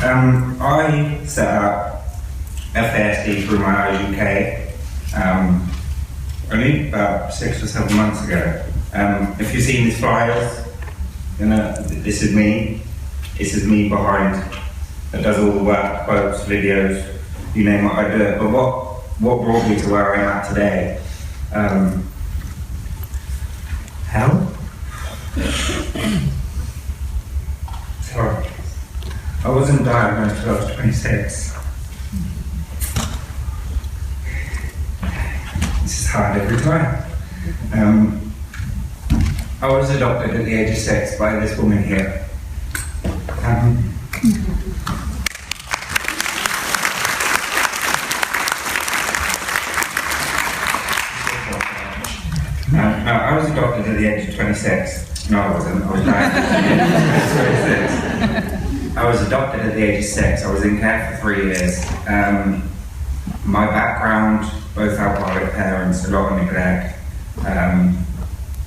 I set up FASD through my eyes UK only about 6 or 7 months ago. If you've seen these flyers, you know, this is me. This is me behind that does all the work, quotes, videos, you name what I do. But what brought me to where I am at today? Hell? Sorry. I wasn't diagnosed until I was 26. This is hard every time. I was adopted at the age of 6 by this woman here. I was adopted at the age of 26. No, I wasn't. I was diagnosed at the age of 26. I was adopted at the age of 6. I was in care for 3 years. My background, both alcoholic parents, a lot of neglect.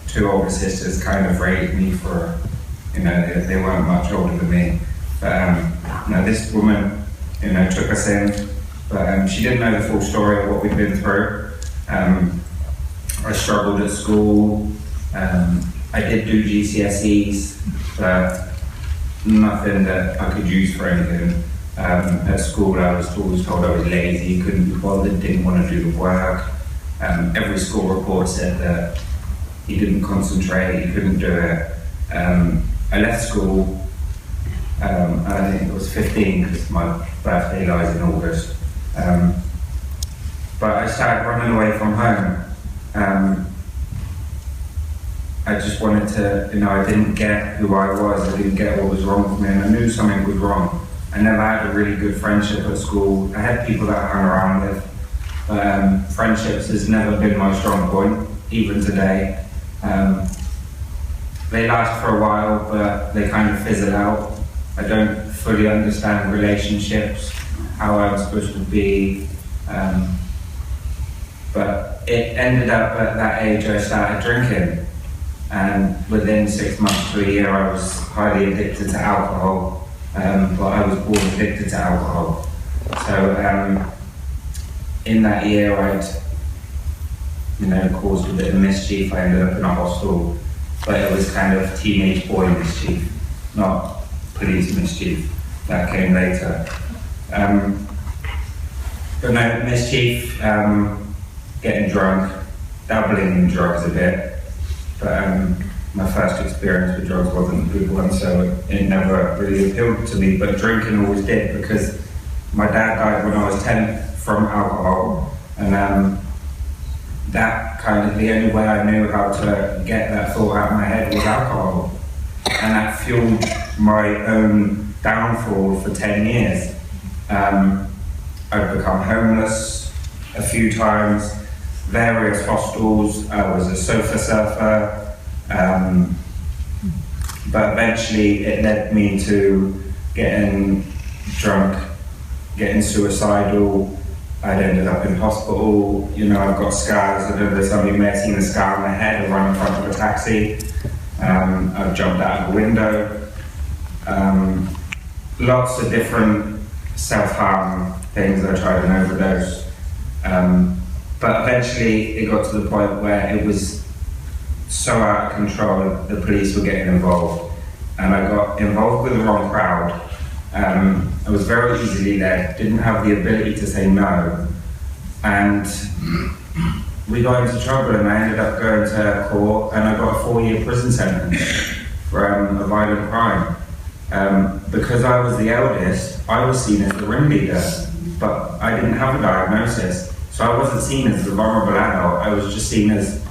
2 older sisters kind of raised me for, you know, they weren't much older than me. But you know, this woman, you know, took us in, but she didn't know the full story of what we'd been through. I struggled at school. I did do GCSEs, but nothing that I could use for anything. At school, I was always told I was lazy, couldn't be bothered, didn't want to do the work. Every school report said that he didn't concentrate, he couldn't do it. I left school, I think it was 15 because my birthday lies in August. But I started running away from home. I just wanted to, you know, I didn't get who I was, I didn't get what was wrong with me, and I knew something was wrong. I never had a really good friendship at school. I had people that I hung around with, but friendships has never been my strong point, even today. They last for a while, but they kind of fizzle out. I don't fully understand relationships, how I'm supposed to be, but it ended up at that age I started drinking, and within 6 months to a year I was highly addicted to alcohol, but I was born addicted to alcohol. So in that year I'd, you know, caused a bit of mischief. I ended up in a hostel, but it was kind of teenage boy mischief, not police mischief. That came later. But no, mischief, getting drunk, dabbling in drugs a bit. But my first experience with drugs wasn't a good one, so it never really appealed to me. But drinking always did, because my dad died when I was 10 from alcohol, and that kind of, the only way I knew how to get that thought out of my head was alcohol. And that fueled my own downfall for 10 years. I've become homeless a few times, various hostels. I was a sofa surfer, but eventually it led me to getting drunk, getting suicidal. I'd ended up in hospital. You know, I've got scars. I don't know if some of you may have seen a scar on my head. I ran in front of a taxi. I've jumped out of a window. Lots of different self-harm things. I tried an overdose. But eventually it got to the point where it was so out of control, the police were getting involved. And I got involved with the wrong crowd. I was very easily led, didn't have the ability to say no. And we got into trouble, and I ended up going to court, and I got a 4-year prison sentence for a violent crime. Because I was the eldest, I was seen as the ringleader, but I didn't have a diagnosis. So I wasn't seen as the vulnerable adult, I was just seen as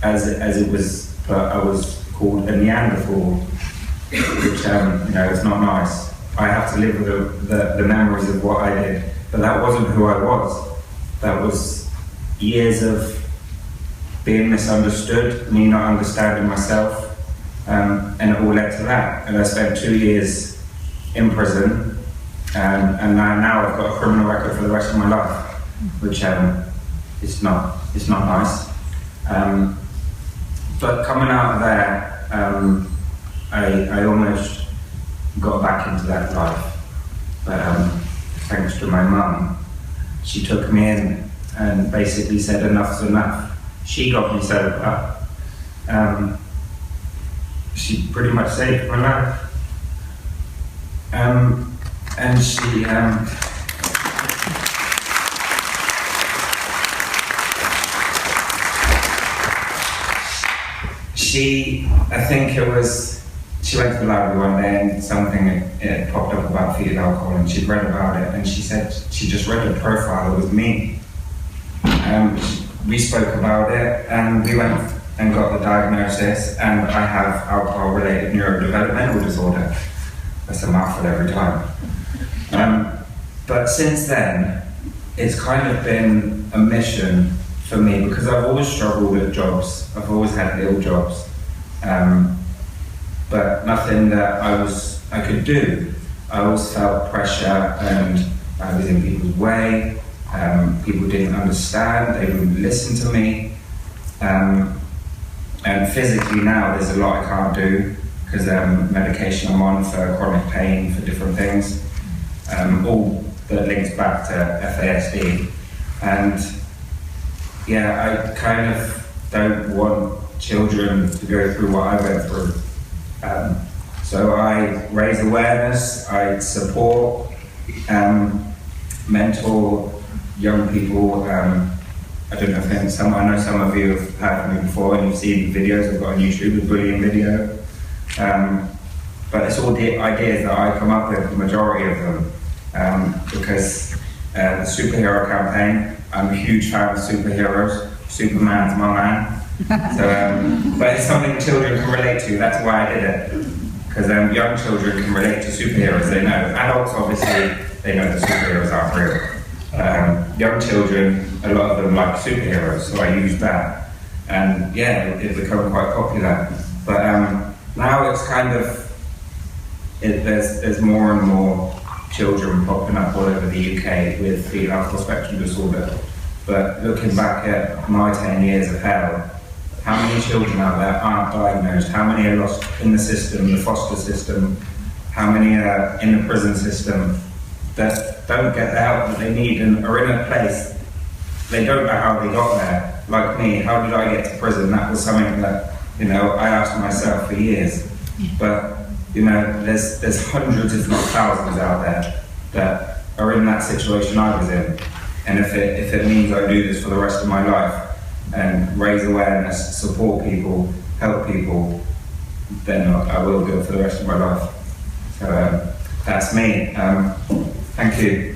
it was, but I was called a Neanderthal, which, you know, it's not nice. I have to live with the memories of what I did, but that wasn't who I was. That was years of being misunderstood, me not understanding myself, and it all led to that. And I spent 2 years in prison, and now I've got a criminal record for the rest of my life, which it's not nice. But coming out of there, I almost got back into that life. but thanks to my mum, she took me in and basically said enough's enough. She got me sober. She pretty much saved my life. And I think it was, she went to the library one day and something it popped up about fetal alcohol, and she'd read about it, and she said she just read a profile with me. We spoke about it, and we went and got the diagnosis, and I have alcohol-related neurodevelopmental disorder. That's a mouthful every time. But since then, it's kind of been a mission for me, because I've always struggled at jobs. I've always had little jobs, but nothing that I could do. I always felt pressure, and I was in people's way. People didn't understand, they wouldn't listen to me. And physically now, there's a lot I can't do, because medication I'm on for chronic pain, for different things, all that links back to FASD. And yeah, I kind of don't want children to go through what I went through. So I raise awareness, I support, mentor young people. I don't know if I know some of you have heard me before and you've seen videos I've got on YouTube, a bullying video. But it's all the ideas that I come up with, the majority of them, because the superhero campaign, I'm a huge fan of superheroes. Superman's my man. So, but it's something children can relate to, that's why I did it. Because young children can relate to superheroes, they know. Adults, obviously, they know that superheroes aren't real. Young children, a lot of them like superheroes, so I used that. And yeah, it's become quite popular. But now it's kind of, there's more and more children popping up all over the UK with fetal alcohol spectrum disorder. But looking back at my 10 years of hell, how many children out there aren't diagnosed? How many are lost in the system, the foster system? How many are in the prison system that don't get the help that they need and are in a place they don't know how they got there? Like me, how did I get to prison? That was something that, I asked myself for years. But, there's hundreds, if not thousands out there that are in that situation I was in. And if it means I do this for the rest of my life and raise awareness, support people, help people, then I will do it for the rest of my life. So that's me. Thank you.